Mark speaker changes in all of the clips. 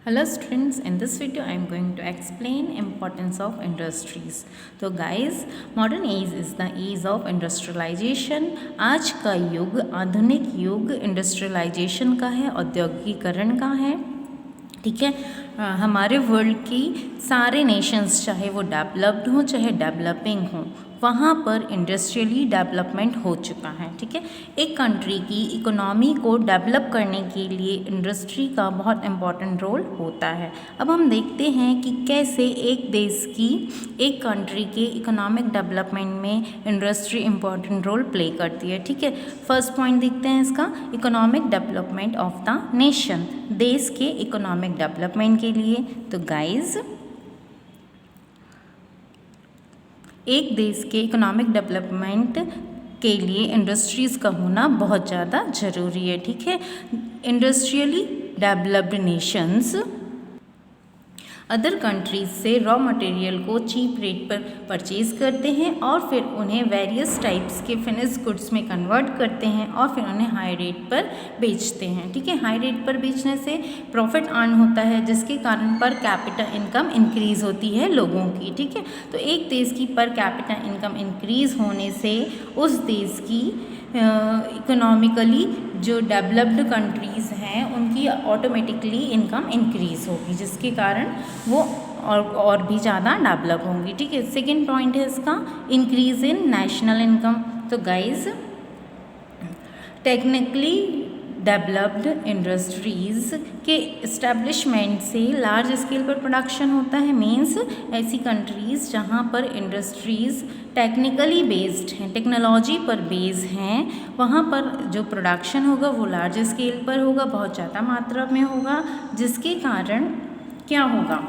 Speaker 1: Hello students, in this video I am going to explain importance of industries. तो guys, modern age is the age of industrialization. आज का युग आधुनिक युग industrialisation का है, औद्योगिकीकरण का है। ठीक है, हमारे वर्ल्ड की सारे नेशंस चाहे वो डेवलप्ड हों चाहे डेवलपिंग हों, वहाँ पर इंडस्ट्रियली डेवलपमेंट हो चुका है। ठीक है, एक कंट्री की इकोनॉमी को डेवलप करने के लिए इंडस्ट्री का बहुत इम्पॉर्टेंट रोल होता है। अब हम देखते हैं कि कैसे एक देश की, एक कंट्री के इकोनॉमिक डेवलपमेंट में इंडस्ट्री इम्पॉर्टेंट रोल प्ले करती है। ठीक है, फर्स्ट पॉइंट देखते हैं इसका, economic development of the nation, देश के इकोनॉमिक डेवलपमेंट के लिए। तो गाइज, एक देश के इकोनॉमिक डेवलपमेंट के लिए इंडस्ट्रीज़ का होना बहुत ज़्यादा ज़रूरी है। ठीक है, industrially developed Nations other countries से रॉ मटेरियल को चीप रेट पर परचेज़ करते हैं और फिर उन्हें वेरियस टाइप्स के फिनिश गुड्स में कन्वर्ट करते हैं और फिर उन्हें हाई रेट पर बेचते हैं। ठीक है, हाई रेट पर बेचने से प्रॉफिट अर्न होता है, जिसके कारण पर कैपिटा इनकम इंक्रीज़ होती है लोगों की। ठीक है, तो एक देश की पर कैपिटा इनकम इंक्रीज़ होने से उस देश की इकोनॉमिकली जो डेवलप्ड कंट्रीज़ हैं उनकी ऑटोमेटिकली इनकम इंक्रीज़ होगी, जिसके कारण वो और भी ज़्यादा डेवलप होंगी। ठीक है, सेकंड पॉइंट है इसका, इंक्रीज़ इन नेशनल इनकम। तो गाइज, टेक्निकली डेवलप्ड इंडस्ट्रीज़ के इस्टेब्लिशमेंट से लार्ज स्केल पर प्रोडक्शन होता है। मीन्स ऐसी कंट्रीज़ जहाँ पर इंडस्ट्रीज़ टेक्निकली बेस्ड हैं, टेक्नोलॉजी पर बेस हैं, वहाँ पर जो प्रोडक्शन होगा वो लार्ज स्केल पर होगा, बहुत ज़्यादा मात्रा में होगा, जिसके कारण क्या होगा,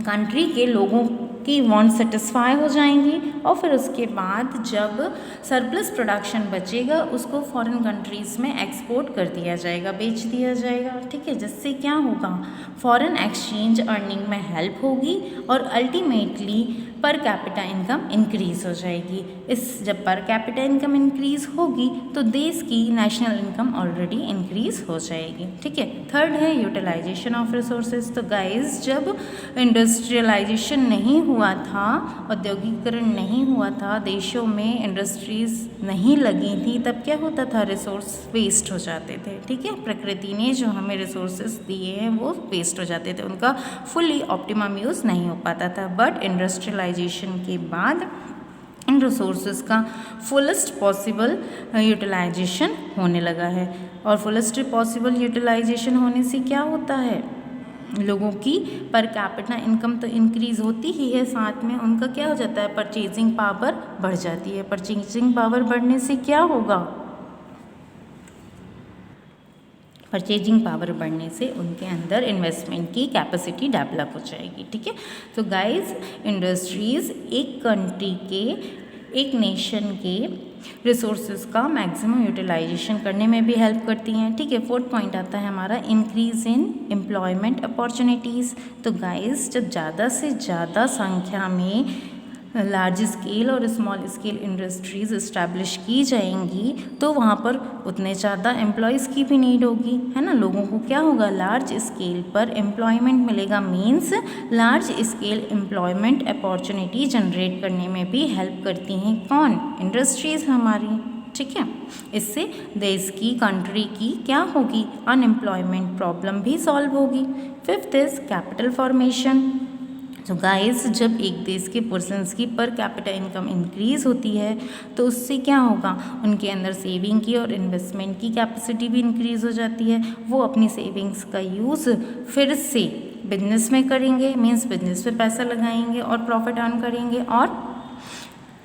Speaker 1: कंट्री के लोगों की वांट सेटिस्फाई हो जाएंगी और फिर उसके बाद जब सरप्लस प्रोडक्शन बचेगा उसको फॉरेन कंट्रीज़ में एक्सपोर्ट कर दिया जाएगा, बेच दिया जाएगा। ठीक है, जिससे क्या होगा, फॉरेन एक्सचेंज अर्निंग में हेल्प होगी और ultimately per capita income increase हो जाएगी। जब पर कैपिटा इनकम इंक्रीज़ होगी तो देश की नेशनल इनकम ऑलरेडी इंक्रीज़ हो जाएगी। ठीक है, थर्ड है यूटिलाइजेशन ऑफ रिसोर्सेज। तो गाइज, जब इंडस्ट्रियलाइजेशन नहीं हुआ था, औद्योगिकीकरण नहीं हुआ था, देशों में इंडस्ट्रीज़ नहीं लगी थी, तब क्या होता था, रिसोर्स वेस्ट हो जाते थे। ठीक है, प्रकृति ने जो हमें रिसोर्सेज दिए हैं वो वेस्ट हो जाते थे, उनका फुली ऑप्टिमम यूज़ नहीं हो पाता था। बट इंडस्ट्रियलाइजेशन के बाद इन रिसोर्सेज का फुलेस्ट पॉसिबल यूटिलाइजेशन होने लगा है, और फुलेस्ट पॉसिबल यूटिलाइजेशन होने से क्या होता है, लोगों की पर कैपिटा इनकम तो इंक्रीज़ होती ही है, साथ में उनका क्या हो जाता है, परचेजिंग पावर बढ़ जाती है। परचेजिंग पावर बढ़ने से क्या होगा, परचेजिंग पावर बढ़ने से उनके अंदर इन्वेस्टमेंट की कैपेसिटी डेवलप हो जाएगी। ठीक है, तो गाइज, इंडस्ट्रीज़ एक कंट्री के, एक नेशन के रिसोर्सेज का मैक्सिमम यूटिलाइजेशन करने में भी हेल्प करती हैं। ठीक है, फोर्थ पॉइंट आता है हमारा, इंक्रीज़ इन एम्प्लॉयमेंट अपॉर्चुनिटीज़। तो गाइज, जब ज़्यादा से ज़्यादा संख्या में लार्ज स्केल और स्मॉल स्केल इंडस्ट्रीज़ इस्टेब्लिश की जाएंगी तो वहाँ पर उतने ज़्यादा एम्प्लॉयज़ की भी नीड होगी, है ना। लोगों को क्या होगा, लार्ज स्केल पर एम्प्लॉयमेंट मिलेगा, means large scale employment opportunity generate करने में भी हेल्प करती हैं कौन, इंडस्ट्रीज़ हमारी। ठीक है, इससे देश की, कंट्री की क्या होगी, अनएम्प्लॉयमेंट प्रॉब्लम भी सॉल्व होगी। Fifth is capital formation. तो गाइस, जब एक देश के पर्सनस की पर कैपिटा इनकम इंक्रीज़ होती है तो उससे क्या होगा, उनके अंदर सेविंग की और इन्वेस्टमेंट की कैपेसिटी भी इंक्रीज़ हो जाती है। वो अपनी सेविंग्स का यूज़ फिर से बिजनेस में करेंगे, मीन्स बिजनेस में पैसा लगाएंगे और प्रॉफिट अर्न करेंगे, और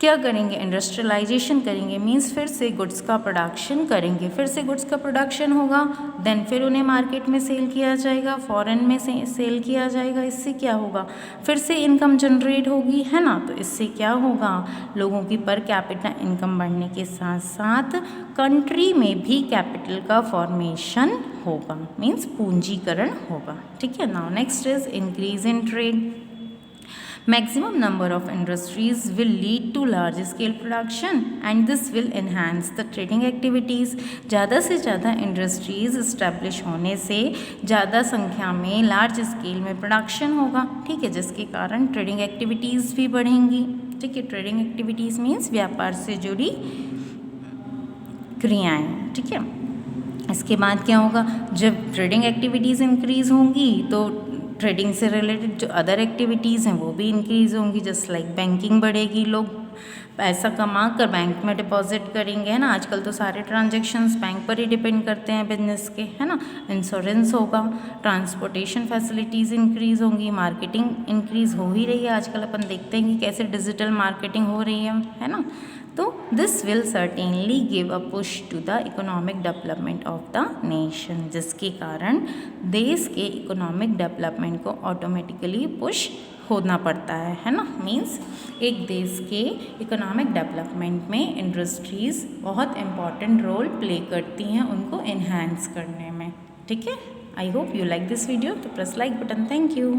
Speaker 1: क्या करेंगे, इंडस्ट्रियलाइजेशन करेंगे, मीन्स फिर से गुड्स का प्रोडक्शन करेंगे। फिर से गुड्स का प्रोडक्शन होगा, देन फिर उन्हें मार्केट में सेल किया जाएगा, फॉरेन में सेल किया जाएगा। इससे क्या होगा, फिर से इनकम जनरेट होगी, है ना। तो इससे क्या होगा, लोगों की पर कैपिटा इनकम बढ़ने के साथ साथ कंट्री में भी कैपिटल का फॉर्मेशन होगा, मीन्स पूंजीकरण होगा। ठीक है, now next is increase in trade. Maximum number of industries will lead to large scale production and this will enhance the trading activities. ज़्यादा से ज़्यादा इंडस्ट्रीज़ इस्टेब्लिश होने से ज़्यादा संख्या में लार्ज स्केल में प्रोडक्शन होगा, ठीक है, जिसके कारण ट्रेडिंग एक्टिविटीज़ भी बढ़ेंगी, ठीक है। ट्रेडिंग एक्टिविटीज़ मीन्स व्यापार से जुड़ी क्रियाएँ, ठीक है। इसके बाद क्या होगा, जब ट्रेडिंग एक्टिविटीज़ इंक्रीज़ होंगी तो ट्रेडिंग से रिलेटेड जो अदर एक्टिविटीज़ हैं वो भी इंक्रीज़ होंगी, जस्ट लाइक बैंकिंग बढ़ेगी, लोग पैसा कमा कर बैंक में डिपॉजिट करेंगे, है ना। आजकल तो सारे ट्रांजैक्शंस बैंक पर ही डिपेंड करते हैं बिजनेस के, है ना। इंश्योरेंस होगा, ट्रांसपोर्टेशन फैसिलिटीज़ इंक्रीज़ होंगी, मार्केटिंग इंक्रीज़ हो ही रही है आजकल, अपन देखते हैं कि कैसे डिजिटल मार्केटिंग हो रही है ना। तो this will certainly give a push to the economic development of the nation, जिसके कारण देश के इकोनॉमिक डेवलपमेंट को ऑटोमेटिकली पुश होना पड़ता है ना। मीन्स एक देश के इकोनॉमिक डेवलपमेंट में इंडस्ट्रीज़ बहुत इम्पॉर्टेंट रोल प्ले करती हैं उनको इन्हांस करने में, ठीक है। I hope you like this video, तो press like button. Thank you.